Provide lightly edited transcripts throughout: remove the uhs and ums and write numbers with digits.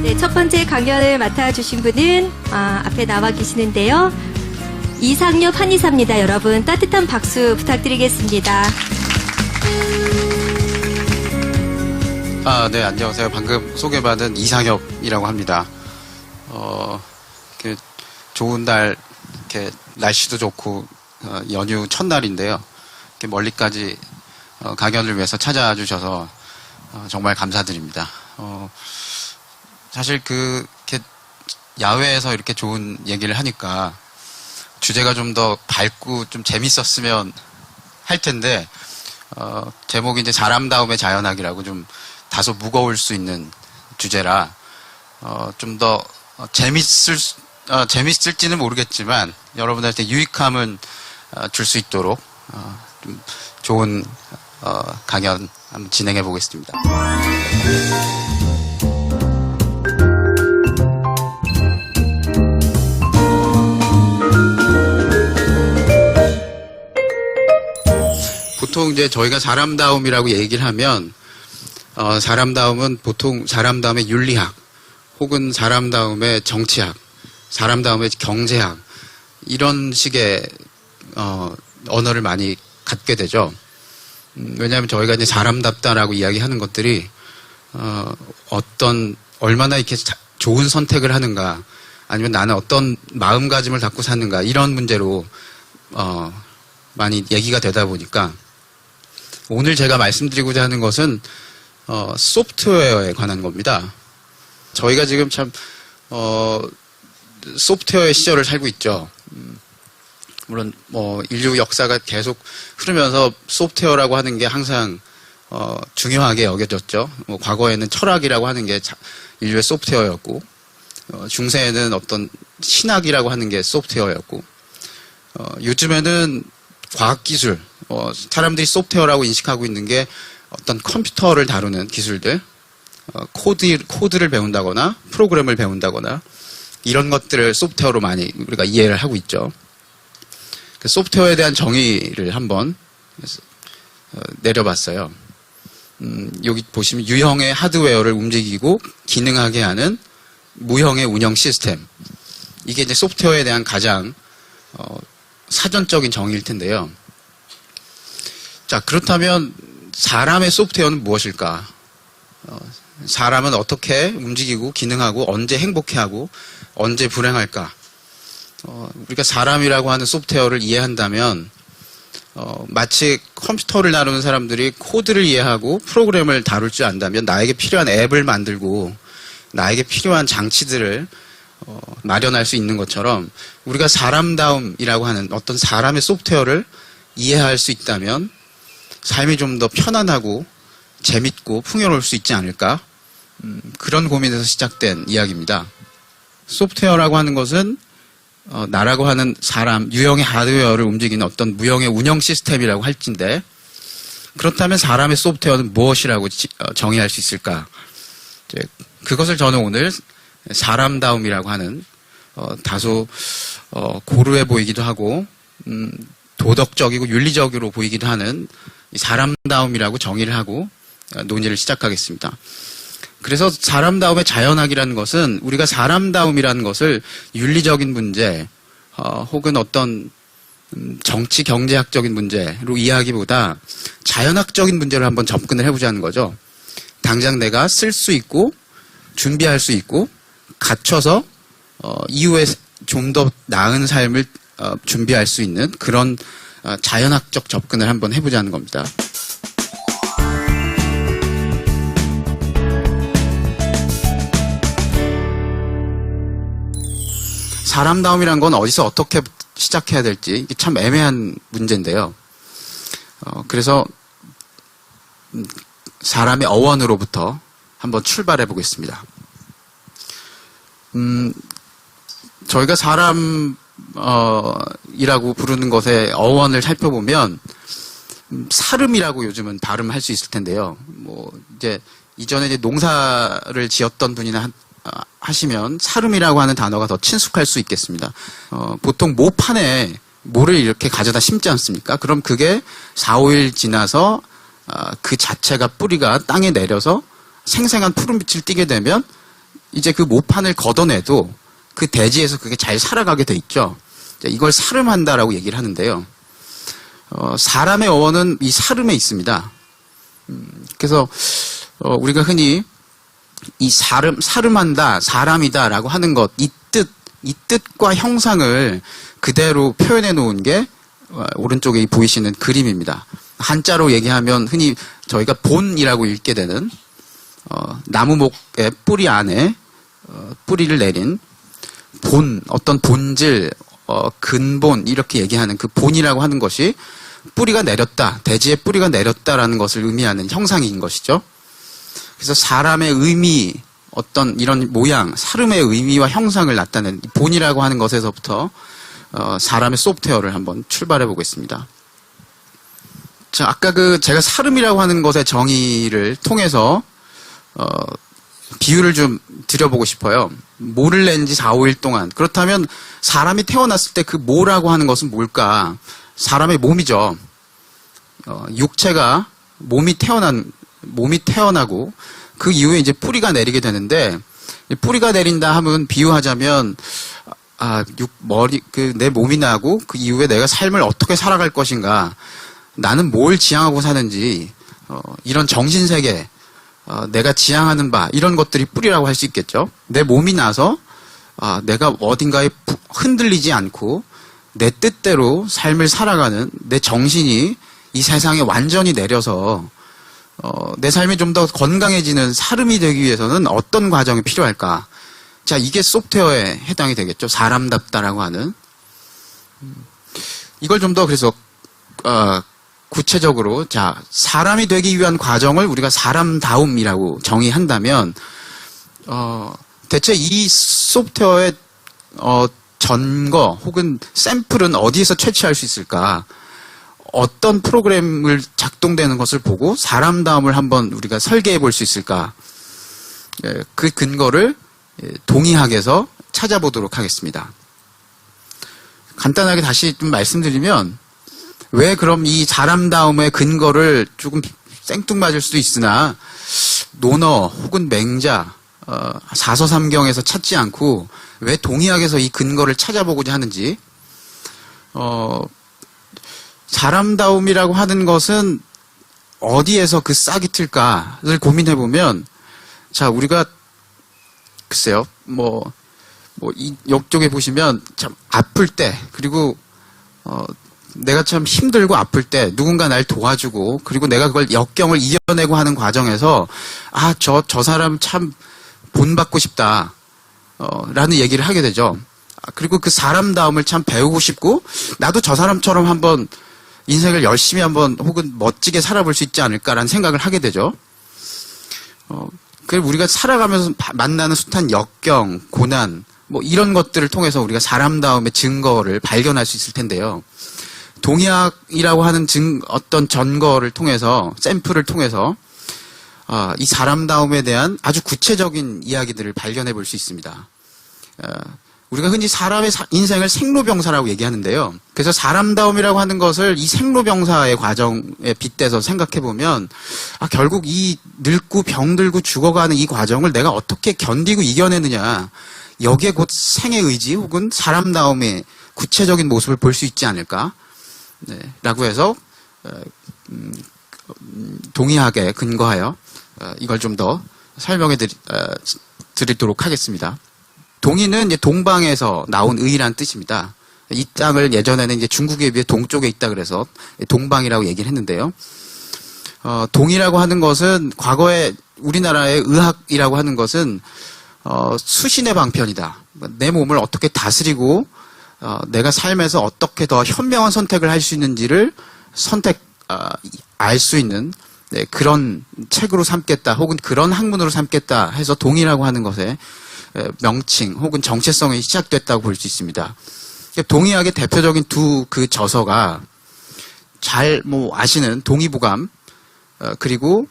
네, 첫 번째 강연을 맡아주신 분은 앞에 나와 계시는데요. 이상엽 한의사입니다. 여러분 따뜻한 박수 부탁드리겠습니다. 네, 안녕하세요. 방금 소개받은 이상엽이라고 합니다. 이렇게 좋은 날, 이렇게 날씨도 좋고, 연휴 첫날인데요. 이렇게 멀리까지 강연을 위해서 찾아주셔서 정말 감사드립니다. 사실 이렇게 야외에서 이렇게 좋은 얘기를 하니까 주제가 좀 더 밝고 좀 재밌었으면 할 텐데, 제목이 이제 사람다움의 자연학이라고 좀 다소 무거울 수 있는 주제라, 좀 더 재밌을지는 모르겠지만, 여러분들한테 유익함은 줄 수 있도록, 좀 좋은, 강연 한번 진행해 보겠습니다. 보통 이제 저희가 사람다움이라고 얘기를 하면, 사람다움은 보통 사람다움의 윤리학, 혹은 사람다움의 정치학, 사람다움의 경제학, 이런 식의, 언어를 많이 갖게 되죠. 왜냐하면 저희가 이제 사람답다라고 이야기하는 것들이, 얼마나 이렇게 좋은 선택을 하는가, 아니면 나는 어떤 마음가짐을 갖고 사는가, 이런 문제로, 많이 얘기가 되다 보니까, 오늘 제가 말씀드리고자 하는 것은 소프트웨어에 관한 겁니다. 저희가 지금 참 소프트웨어의 시절을 살고 있죠. 물론 인류 역사가 계속 흐르면서 소프트웨어라고 하는 게 항상 중요하게 여겨졌죠. 과거에는 철학이라고 하는 게 인류의 소프트웨어였고, 중세에는 어떤 신학이라고 하는 게 소프트웨어였고, 요즘에는 과학기술, 사람들이 소프트웨어라고 인식하고 있는 게 어떤 컴퓨터를 다루는 기술들, 코드를 배운다거나 프로그램을 배운다거나 이런 것들을 소프트웨어로 많이 우리가 이해를 하고 있죠. 그 소프트웨어에 대한 정의를 한번 내려봤어요. 여기 보시면 유형의 하드웨어를 움직이고 기능하게 하는 무형의 운영 시스템. 이게 이제 소프트웨어에 대한 가장 사전적인 정의일 텐데요. 자, 그렇다면 사람의 소프트웨어는 무엇일까? 사람은 어떻게 움직이고 기능하고 언제 행복해하고 언제 불행할까? 우리가 사람이라고 하는 소프트웨어를 이해한다면 마치 컴퓨터를 다루는 사람들이 코드를 이해하고 프로그램을 다룰 줄 안다면 나에게 필요한 앱을 만들고 나에게 필요한 장치들을 마련할 수 있는 것처럼 우리가 사람다움이라고 하는 어떤 사람의 소프트웨어를 이해할 수 있다면 삶이 좀 더 편안하고 재밌고 풍요로울 수 있지 않을까? 그런 고민에서 시작된 이야기입니다. 소프트웨어라고 하는 것은 나라고 하는 사람, 유형의 하드웨어를 움직이는 어떤 무형의 운영 시스템이라고 할진데, 그렇다면 사람의 소프트웨어는 무엇이라고 정의할 수 있을까? 그것을 저는 오늘 사람다움이라고 하는 다소 고루해 보이기도 하고 도덕적이고 윤리적으로 보이기도 하는 사람다움이라고 정의를 하고 논의를 시작하겠습니다. 그래서 사람다움의 자연학이라는 것은 우리가 사람다움이라는 것을 윤리적인 문제 혹은 어떤 정치 경제학적인 문제로 이해하기보다 자연학적인 문제로 한번 접근을 해보자는 거죠. 당장 내가 쓸 수 있고 준비할 수 있고 갖춰서 이후에 좀 더 나은 삶을 준비할 수 있는 그런 자연학적 접근을 한번 해보자는 겁니다. 사람다움이란 건 어디서 어떻게 시작해야 될지 이게 참 애매한 문제인데요. 그래서 사람의 어원으로부터 한번 출발해 보겠습니다. 저희가 사람이라고 부르는 것의 어원을 살펴보면 사름이라고 요즘은 발음할 수 있을 텐데요. 이전에 이제 농사를 지었던 분이나 하시면 사름이라고 하는 단어가 더 친숙할 수 있겠습니다. 보통 모판에 모를 이렇게 가져다 심지 않습니까? 그럼 그게 4, 5일 지나서 그 자체가 뿌리가 땅에 내려서 생생한 푸른빛을 띠게 되면 이제 그 모판을 걷어내도 그 대지에서 그게 잘 살아가게 돼 있죠. 이걸 사름한다라고 얘기를 하는데요. 사람의 어원은 이 사름에 있습니다. 그래서 우리가 흔히 이 사름한다, 사람이다라고 하는 것, 이 뜻과 형상을 그대로 표현해 놓은 게 오른쪽에 보이시는 그림입니다. 한자로 얘기하면 흔히 저희가 본이라고 읽게 되는 나무목의 뿌리 안에 뿌리를 내린 본, 어떤 본질, 근본 이렇게 얘기하는 그 본이라고 하는 것이 뿌리가 내렸다, 대지에 뿌리가 내렸다라는 것을 의미하는 형상인 것이죠. 그래서 사람의 의미, 어떤 이런 모양, 사름의 의미와 형상을 나타낸 본이라고 하는 것에서부터 사람의 소프트웨어를 한번 출발해 보겠습니다. 자, 아까 제가 사름이라고 하는 것의 정의를 통해서 비유를 좀 드려보고 싶어요. 모를 낸 지 4, 5일 동안. 그렇다면 사람이 태어났을 때 그 모라고 하는 것은 뭘까? 사람의 몸이죠. 육체가 몸이 태어나고 그 이후에 이제 뿌리가 내리게 되는데, 뿌리가 내린다 하면 비유하자면 내 몸이 나고 그 이후에 내가 삶을 어떻게 살아갈 것인가, 나는 뭘 지향하고 사는지, 이런 정신세계, 내가 지향하는 바, 이런 것들이 뿌리라고 할 수 있겠죠. 내 몸이 나서 내가 어딘가에 흔들리지 않고 내 뜻대로 삶을 살아가는 내 정신이 이 세상에 완전히 내려서 내 삶이 좀 더 건강해지는 사름이 되기 위해서는 어떤 과정이 필요할까? 자, 이게 소프트웨어에 해당이 되겠죠. 사람답다라고 하는. 이걸 좀 더 그래서 구체적으로, 자, 사람이 되기 위한 과정을 우리가 사람다움이라고 정의한다면, 대체 이 소프트웨어의 전거 혹은 샘플은 어디에서 채취할 수 있을까? 어떤 프로그램을 작동되는 것을 보고 사람다움을 한번 우리가 설계해 볼 수 있을까? 그 근거를 동의학에서 찾아보도록 하겠습니다. 간단하게 다시 좀 말씀드리면, 왜 그럼 이 사람다움의 근거를 조금 생뚱맞을 수도 있으나 논어 혹은 맹자, 사서삼경에서 찾지 않고 왜 동의학에서 이 근거를 찾아보고자 하는지, 사람다움이라고 하는 것은 어디에서 그 싹이 틀까를 고민해 보면, 자, 우리가 글쎄요, 이쪽에 보시면 참 아플 때, 그리고 내가 참 힘들고 아플 때 누군가 날 도와주고, 그리고 내가 그걸 역경을 이겨내고 하는 과정에서 저 사람 참 본받고 싶다 라는 얘기를 하게 되죠. 그리고 그 사람다움을 참 배우고 싶고, 나도 저 사람처럼 한번 인생을 열심히 한번 혹은 멋지게 살아볼 수 있지 않을까라는 생각을 하게 되죠. 그리고 우리가 살아가면서 만나는 숱한 역경, 고난, 이런 것들을 통해서 우리가 사람다움의 증거를 발견할 수 있을 텐데요. 동의학이라고 하는 어떤 전거를 통해서, 샘플을 통해서 이 사람다움에 대한 아주 구체적인 이야기들을 발견해 볼 수 있습니다. 우리가 흔히 사람의 인생을 생로병사라고 얘기하는데요. 그래서 사람다움이라고 하는 것을 이 생로병사의 과정에 빗대서 생각해 보면, 결국 이 늙고 병들고 죽어가는 이 과정을 내가 어떻게 견디고 이겨내느냐, 여기에 곧 생의 의지 혹은 사람다움의 구체적인 모습을 볼 수 있지 않을까, 라고 해서 동의학에 근거하여 이걸 좀 더 설명해 드리도록 하겠습니다. 동의는 이제 동방에서 나온 의란 뜻입니다. 이 땅을 예전에는 이제 중국에 비해 동쪽에 있다 그래서 동방이라고 얘기를 했는데요. 동의라고 하는 것은, 과거에 우리나라의 의학이라고 하는 것은 수신의 방편이다. 내 몸을 어떻게 다스리고 내가 삶에서 어떻게 더 현명한 선택을 할 수 있는지를 알 수 있는, 그런 책으로 삼겠다 혹은 그런 학문으로 삼겠다 해서 동의라고 하는 것에 명칭 혹은 정체성이 시작됐다고 볼 수 있습니다. 동의학의 대표적인 그 저서가 잘 아시는 동의보감, 그리고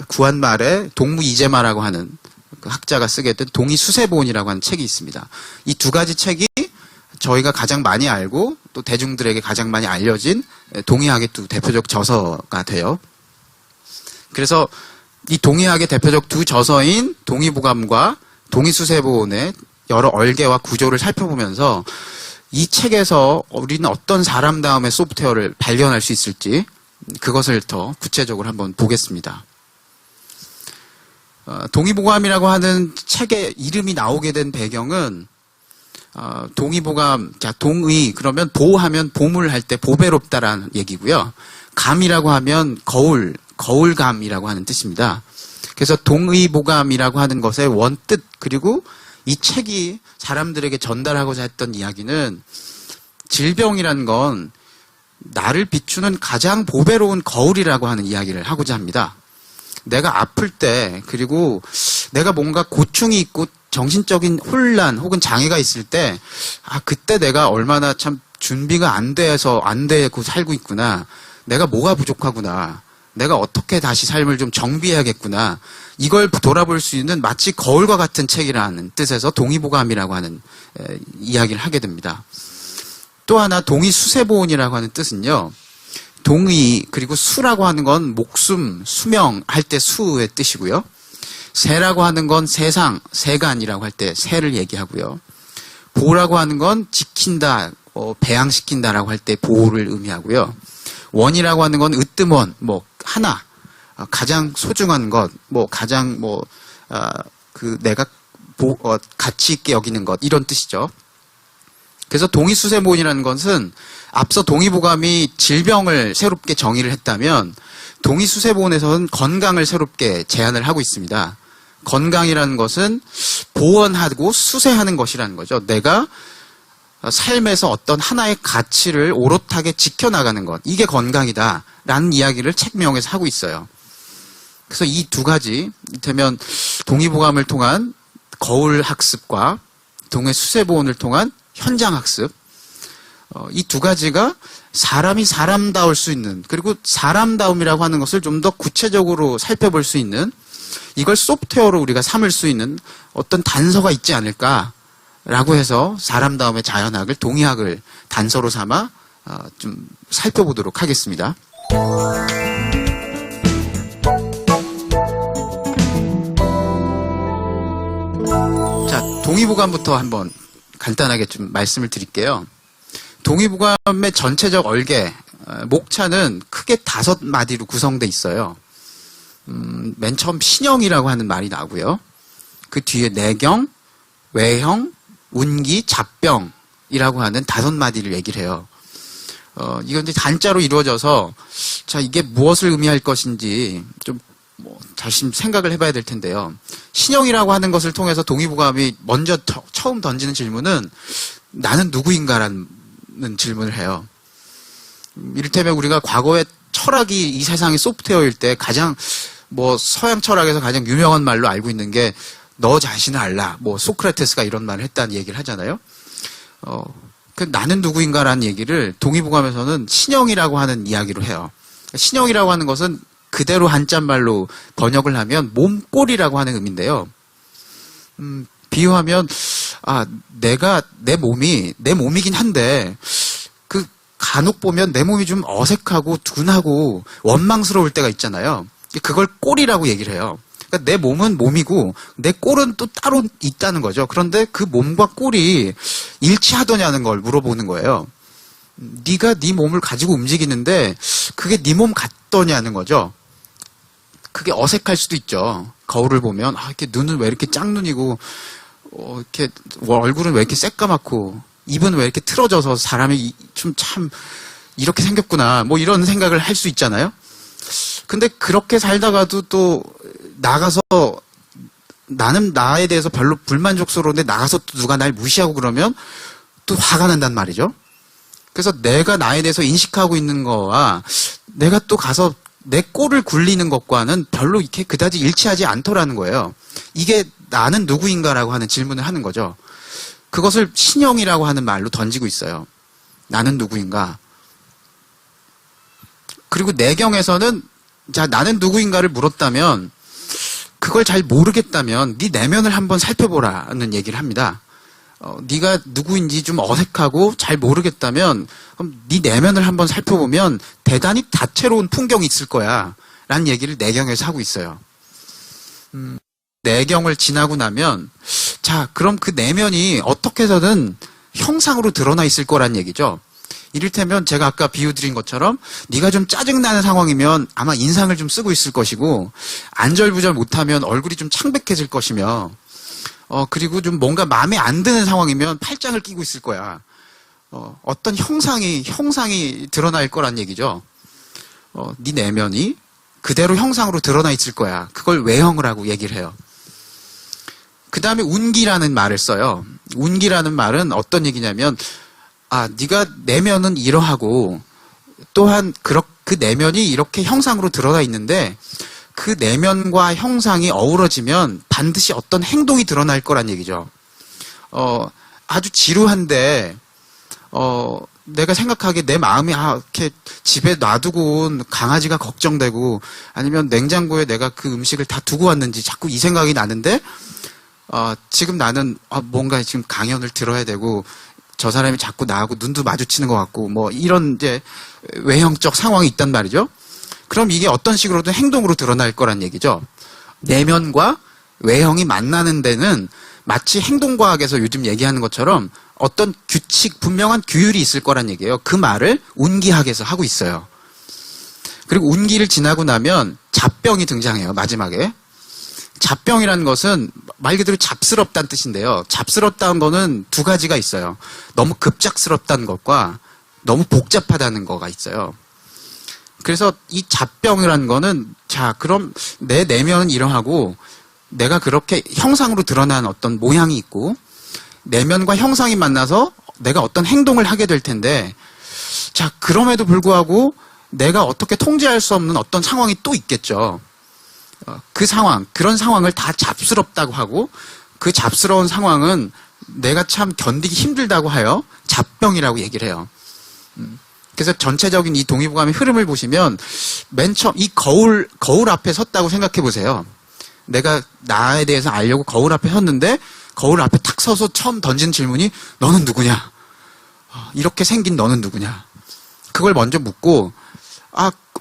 구한 말에 동무이제마라고 하는 그 학자가 쓰게 된 동의수세본이라고 하는 책이 있습니다. 이 두 가지 책이 저희가 가장 많이 알고 또 대중들에게 가장 많이 알려진 동의학의 두 대표적 저서가 돼요. 그래서 이 동의학의 대표적 두 저서인 동의보감과 동의수세보온의 여러 얼개와 구조를 살펴보면서 이 책에서 우리는 어떤 사람다움의 소프트웨어를 발견할 수 있을지 그것을 더 구체적으로 한번 보겠습니다. 동의보감이라고 하는 책의 이름이 나오게 된 배경은 동의보감, 자, 동의, 그러면 보하면 보물할 때 보배롭다라는 얘기고요. 감이라고 하면 거울감이라고 하는 뜻입니다. 그래서 동의보감이라고 하는 것의 원뜻, 그리고 이 책이 사람들에게 전달하고자 했던 이야기는 질병이라는 건 나를 비추는 가장 보배로운 거울이라고 하는 이야기를 하고자 합니다. 내가 아플 때, 그리고 내가 뭔가 고충이 있고 정신적인 혼란 혹은 장애가 있을 때, 그때 내가 얼마나 참 준비가 안 되고 살고 있구나. 내가 뭐가 부족하구나. 내가 어떻게 다시 삶을 좀 정비해야겠구나. 이걸 돌아볼 수 있는 마치 거울과 같은 책이라는 뜻에서 동의보감이라고 하는 이야기를 하게 됩니다. 또 하나 동의수세보온이라고 하는 뜻은요. 동의 그리고 수라고 하는 건 목숨, 수명 할 때 수의 뜻이고요. 세라고 하는 건 세상, 세간이라고 할 때 세를 얘기하고요. 보라고 하는 건 지킨다, 배양시킨다라고 할 때 보호를 의미하고요. 원이라고 하는 건 으뜸원, 하나, 가장 소중한 것, 가장 내가 가치 있게 여기는 것, 이런 뜻이죠. 그래서 동의수세보온이라는 것은 앞서 동의보감이 질병을 새롭게 정의를 했다면 동의수세보온에서는 건강을 새롭게 제안을 하고 있습니다. 건강이라는 것은 보완하고 수세하는 것이라는 거죠. 내가 삶에서 어떤 하나의 가치를 오롯하게 지켜나가는 것, 이게 건강이다라는 이야기를 책명에서 하고 있어요. 그래서 이 두 가지, 이를테면 동의보감을 통한 거울 학습과 동의수세보온을 통한 현장 학습, 이 두 가지가 사람이 사람다울 수 있는, 그리고 사람다움이라고 하는 것을 좀 더 구체적으로 살펴볼 수 있는, 이걸 소프트웨어로 우리가 삼을 수 있는 어떤 단서가 있지 않을까라고 해서 사람다움의 자연학을, 동의학을 단서로 삼아 좀 살펴보도록 하겠습니다. 자, 동의보감부터 한번 간단하게 좀 말씀을 드릴게요. 동의보감의 전체적 얼개, 목차는 크게 5마디로 구성되어 있어요. 맨 처음 신형이라고 하는 말이 나오고요. 그 뒤에 내경, 외형, 운기, 잡병이라고 하는 5마디를 얘기를 해요. 이건 이제 단자로 이루어져서, 자, 이게 무엇을 의미할 것인지 좀 다시 생각을 해봐야 될 텐데요. 신형이라고 하는 것을 통해서 동의보감이 먼저 처음 던지는 질문은 나는 누구인가라는 질문을 해요. 이를테면 우리가 과거에 철학이 이 세상의 소프트웨어일 때 가장 서양 철학에서 가장 유명한 말로 알고 있는 게 너 자신을 알라. 소크라테스가 이런 말을 했다는 얘기를 하잖아요. 그 나는 누구인가라는 얘기를 동의보감에서는 신형이라고 하는 이야기로 해요. 신형이라고 하는 것은 그대로 한자말로 번역을 하면 몸꼴이라고 하는 의미인데요. 비유하면 내가 내 몸이긴 한데 그 간혹 보면 내 몸이 좀 어색하고 둔하고 원망스러울 때가 있잖아요. 그걸 꼴이라고 얘기를 해요. 그러니까 내 몸은 몸이고 내 꼴은 또 따로 있다는 거죠. 그런데 그 몸과 꼴이 일치하더냐는 걸 물어보는 거예요. 네가 네 몸을 가지고 움직이는데 그게 네 몸 같더냐는 거죠. 그게 어색할 수도 있죠. 거울을 보면 이렇게 눈은 왜 이렇게 짝눈이고 이렇게 얼굴은 왜 이렇게 새까맣고 입은 왜 이렇게 틀어져서 사람이 좀 참 이렇게 생겼구나 이런 생각을 할 수 있잖아요. 근데 그렇게 살다가도 또 나가서 나는 나에 대해서 별로 불만족스러운데 나가서 또 누가 날 무시하고 그러면 또 화가 난단 말이죠. 그래서 내가 나에 대해서 인식하고 있는 거와 내가 또 가서 내 꼴을 굴리는 것과는 별로 이렇게 그다지 일치하지 않더라는 거예요. 이게 나는 누구인가라고 하는 질문을 하는 거죠. 그것을 신형이라고 하는 말로 던지고 있어요. 나는 누구인가. 그리고 내경에서는 자, 나는 누구인가를 물었다면 그걸 잘 모르겠다면 네 내면을 한번 살펴보라는 얘기를 합니다. 네가 누구인지 좀 어색하고 잘 모르겠다면 그럼 네 내면을 한번 살펴보면 대단히 다채로운 풍경이 있을 거야 라는 얘기를 내경에서 하고 있어요. 내경을 지나고 나면 자, 그럼 그 내면이 어떻게 해서든 형상으로 드러나 있을 거란 얘기죠. 이를테면 제가 아까 비유 드린 것처럼 네가 좀 짜증나는 상황이면 아마 인상을 좀 쓰고 있을 것이고 안절부절 못하면 얼굴이 좀 창백해질 것이며 그리고 좀 뭔가 마음에 안 드는 상황이면 팔짱을 끼고 있을 거야. 어떤 형상이 드러날 거란 얘기죠. 네 내면이 그대로 형상으로 드러나 있을 거야. 그걸 외형을 하고 얘기를 해요. 그 다음에 운기라는 말을 써요. 운기라는 말은 어떤 얘기냐면 네가 내면은 이러하고 또한 그 내면이 이렇게 형상으로 드러나 있는데 그 내면과 형상이 어우러지면 반드시 어떤 행동이 드러날 거란 얘기죠. 아주 지루한데 내가 생각하기에 내 마음이 이렇게 집에 놔두고 온 강아지가 걱정되고 아니면 냉장고에 내가 그 음식을 다 두고 왔는지 자꾸 이 생각이 나는데 지금 나는 뭔가 지금 강연을 들어야 되고 저 사람이 자꾸 나하고 눈도 마주치는 것 같고 뭐 이런 이제 외형적 상황이 있단 말이죠. 그럼 이게 어떤 식으로든 행동으로 드러날 거란 얘기죠. 내면과 외형이 만나는 데는 마치 행동과학에서 요즘 얘기하는 것처럼 어떤 규칙, 분명한 규율이 있을 거란 얘기예요. 그 말을 운기학에서 하고 있어요. 그리고 운기를 지나고 나면 잡병이 등장해요. 마지막에. 잡병이라는 것은 말 그대로 잡스럽다는 뜻인데요. 잡스럽다는 거는 두 가지가 있어요. 너무 급작스럽다는 것과 너무 복잡하다는 거가 있어요. 그래서 이 잡병이라는 거는 자, 그럼 내 내면은 이러하고 내가 그렇게 형상으로 드러난 어떤 모양이 있고 내면과 형상이 만나서 내가 어떤 행동을 하게 될 텐데 자, 그럼에도 불구하고 내가 어떻게 통제할 수 없는 어떤 상황이 또 있겠죠. 그 상황, 그런 상황을 다 잡스럽다고 하고 그 잡스러운 상황은 내가 참 견디기 힘들다고 하여 잡병이라고 얘기를 해요. 그래서 전체적인 이 동의보감의 흐름을 보시면 맨 처음 이 거울 앞에 섰다고 생각해 보세요. 내가 나에 대해서 알려고 거울 앞에 섰는데 거울 앞에 탁 서서 처음 던진 질문이 너는 누구냐? 이렇게 생긴 너는 누구냐? 그걸 먼저 묻고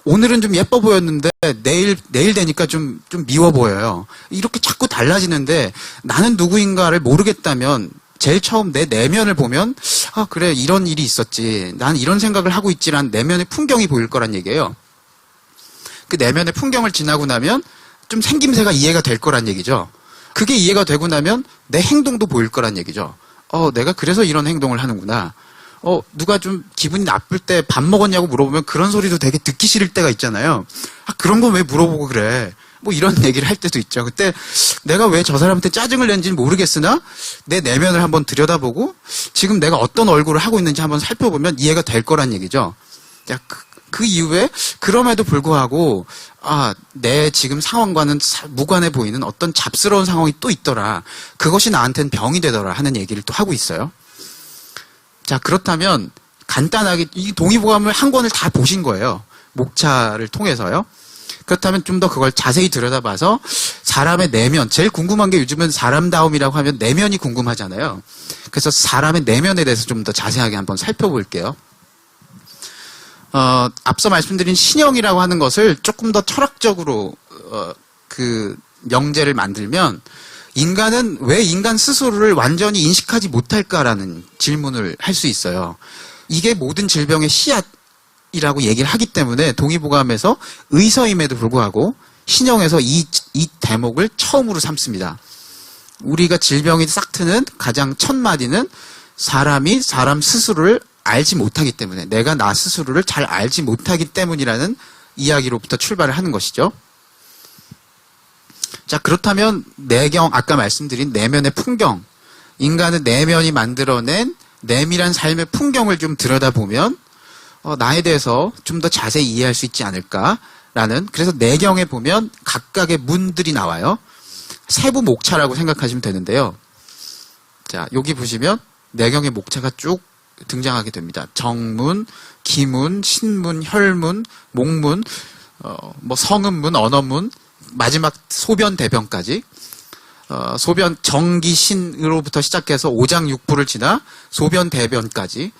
오늘은 좀 예뻐 보였는데 내일 되니까 좀 미워 보여요. 이렇게 자꾸 달라지는데 나는 누구인가를 모르겠다면 제일 처음 내 내면을 보면 그래 이런 일이 있었지. 난 이런 생각을 하고 있지란 내면의 풍경이 보일 거란 얘기예요. 그 내면의 풍경을 지나고 나면 좀 생김새가 이해가 될 거란 얘기죠. 그게 이해가 되고 나면 내 행동도 보일 거란 얘기죠. 내가 그래서 이런 행동을 하는구나. 누가 좀 기분이 나쁠 때 밥 먹었냐고 물어보면 그런 소리도 되게 듣기 싫을 때가 있잖아요. 그런 거 왜 물어보고 그래? 뭐 이런 얘기를 할 때도 있죠. 그때 내가 왜 저 사람한테 짜증을 낸지는 모르겠으나 내 내면을 한번 들여다보고 지금 내가 어떤 얼굴을 하고 있는지 한번 살펴보면 이해가 될 거란 얘기죠. 그 이후에 그럼에도 불구하고 내 지금 상황과는 무관해 보이는 어떤 잡스러운 상황이 또 있더라. 그것이 나한테는 병이 되더라 하는 얘기를 또 하고 있어요. 자, 그렇다면 간단하게 이 동의보감을 한 권을 다 보신 거예요. 목차를 통해서요. 그렇다면 좀 더 그걸 자세히 들여다봐서 사람의 내면, 제일 궁금한 게 요즘은 사람다움이라고 하면 내면이 궁금하잖아요. 그래서 사람의 내면에 대해서 좀 더 자세하게 한번 살펴볼게요. 앞서 말씀드린 신형이라고 하는 것을 조금 더 철학적으로 그 명제를 만들면 인간은 왜 인간 스스로를 완전히 인식하지 못할까라는 질문을 할 수 있어요. 이게 모든 질병의 씨앗이라고 얘기를 하기 때문에 동의보감에서 의서임에도 불구하고 신형에서 이 대목을 처음으로 삼습니다. 우리가 질병이 싹 트는 가장 첫 마디는 사람이 사람 스스로를 알지 못하기 때문에 내가 나 스스로를 잘 알지 못하기 때문이라는 이야기로부터 출발을 하는 것이죠. 자, 그렇다면 내경, 아까 말씀드린 내면의 풍경, 인간은 내면이 만들어낸 내밀한 삶의 풍경을 좀 들여다보면 나에 대해서 좀 더 자세히 이해할 수 있지 않을까라는, 그래서 내경에 보면 각각의 문들이 나와요. 세부 목차라고 생각하시면 되는데요. 자, 여기 보시면 내경의 목차가 쭉 등장하게 됩니다. 정문, 기문, 신문, 혈문, 목문, 뭐 성음문, 언어문, 마지막 소변, 대변까지. 소변, 정기신으로부터 시작해서 오장육부를 지나 소변, 대변까지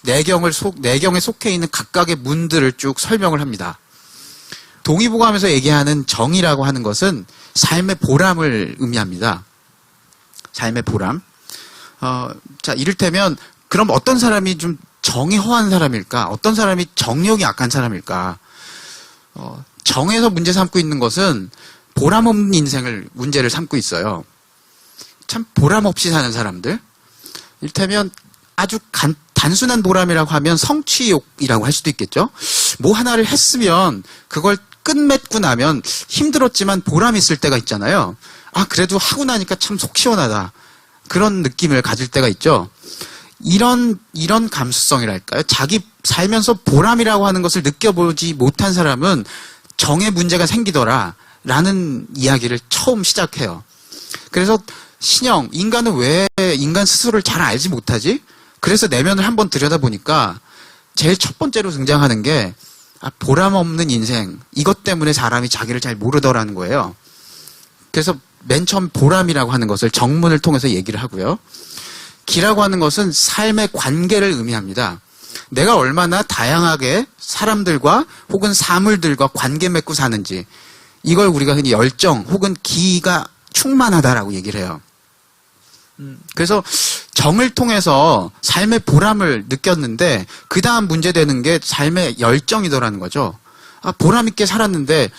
내경에 속해 있는 각각의 문들을 쭉 설명을 합니다. 동의보감에서 얘기하는 정의라고 하는 것은 삶의 보람을 의미합니다. 삶의 보람. 자, 이를테면 그럼 어떤 사람이 좀 정이 허한 사람일까? 어떤 사람이 정력이 약한 사람일까? 정에서 문제 삼고 있는 것은 보람 없는 인생을 문제를 삼고 있어요. 참 보람 없이 사는 사람들. 이를테면 아주 단순한 보람이라고 하면 성취욕이라고 할 수도 있겠죠. 뭐 하나를 했으면 그걸 끝맺고 나면 힘들었지만 보람 있을 때가 있잖아요. 아, 그래도 하고 나니까 참 속 시원하다. 그런 느낌을 가질 때가 있죠. 이런 감수성이랄까요? 자기 살면서 보람이라고 하는 것을 느껴보지 못한 사람은 정에 문제가 생기더라 라는 이야기를 처음 시작해요. 그래서 신영, 인간은 왜 인간 스스로를 잘 알지 못하지? 그래서 내면을 한번 들여다보니까 제일 첫 번째로 등장하는 게 보람 없는 인생, 이것 때문에 사람이 자기를 잘 모르더라는 거예요. 그래서 맨 처음 보람이라고 하는 것을 정문을 통해서 얘기를 하고요. 기라고 하는 것은 삶의 관계를 의미합니다. 내가 얼마나 다양하게 사람들과 혹은 사물들과 관계 맺고 사는지, 이걸 우리가 흔히 열정 혹은 기가 충만하다라고 얘기를 해요. 그래서 정을 통해서 삶의 보람을 느꼈는데 그 다음 문제되는 게 삶의 열정이더라는 거죠. 아, 보람 있게 살았는데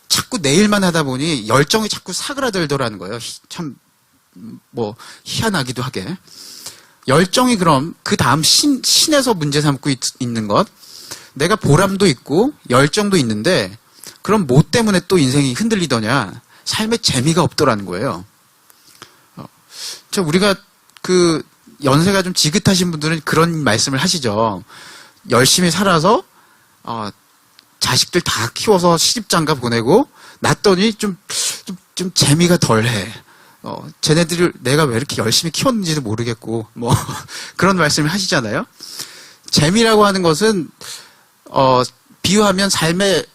자꾸 내 일만 하다 보니 열정이 자꾸 사그라들더라는 거예요. 참 뭐 희한하기도 하게. 열정이 그럼 그 다음 신에서 문제 삼고 있는 것. 내가 보람도 있고 열정도 있는데 그럼 뭐 때문에 또 인생이 흔들리더냐. 삶의 재미가 없더라는 거예요. 우리가 그 연세가 좀 지긋하신 분들은 그런 말씀을 하시죠. 열심히 살아서 자식들 다 키워서 시집장가 보내고 났더니 좀 재미가 덜해. 쟤네들을 내가 왜 이렇게 열심히 키웠는지도 모르겠고 뭐 그런 말씀을 하시잖아요. 재미라고 하는 것은 비유하면 삶의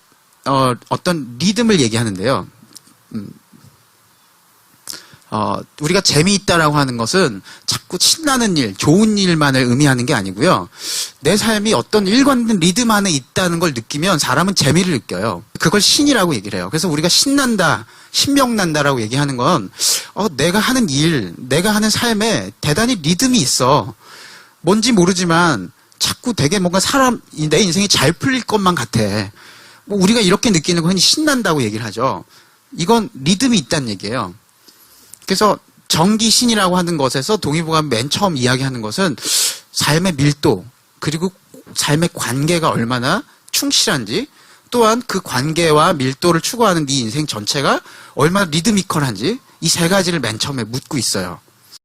어떤 리듬을 얘기하는데요. 우리가 재미있다라고 하는 것은 자꾸 신나는 일, 좋은 일만을 의미하는 게 아니고요. 내 삶이 어떤 일관된 리듬 안에 있다는 걸 느끼면 사람은 재미를 느껴요. 그걸 신이라고 얘기를 해요. 그래서 우리가 신난다, 신명난다라고 얘기하는 건 내가 하는 일, 내가 하는 삶에 대단히 리듬이 있어. 뭔지 모르지만 자꾸 되게 뭔가 내 인생이 잘 풀릴 것만 같아. 뭐 우리가 이렇게 느끼는 건 흔히 신난다고 얘기를 하죠. 이건 리듬이 있다는 얘기예요. 그래서 정기신이라고 하는 것에서 동의보감 맨 처음 이야기하는 것은 삶의 밀도 그리고 삶의 관계가 얼마나 충실한지 또한 그 관계와 밀도를 추구하는 네 인생 전체가 얼마나 리드미컬한지 이 세 가지를 맨 처음에 묻고 있어요.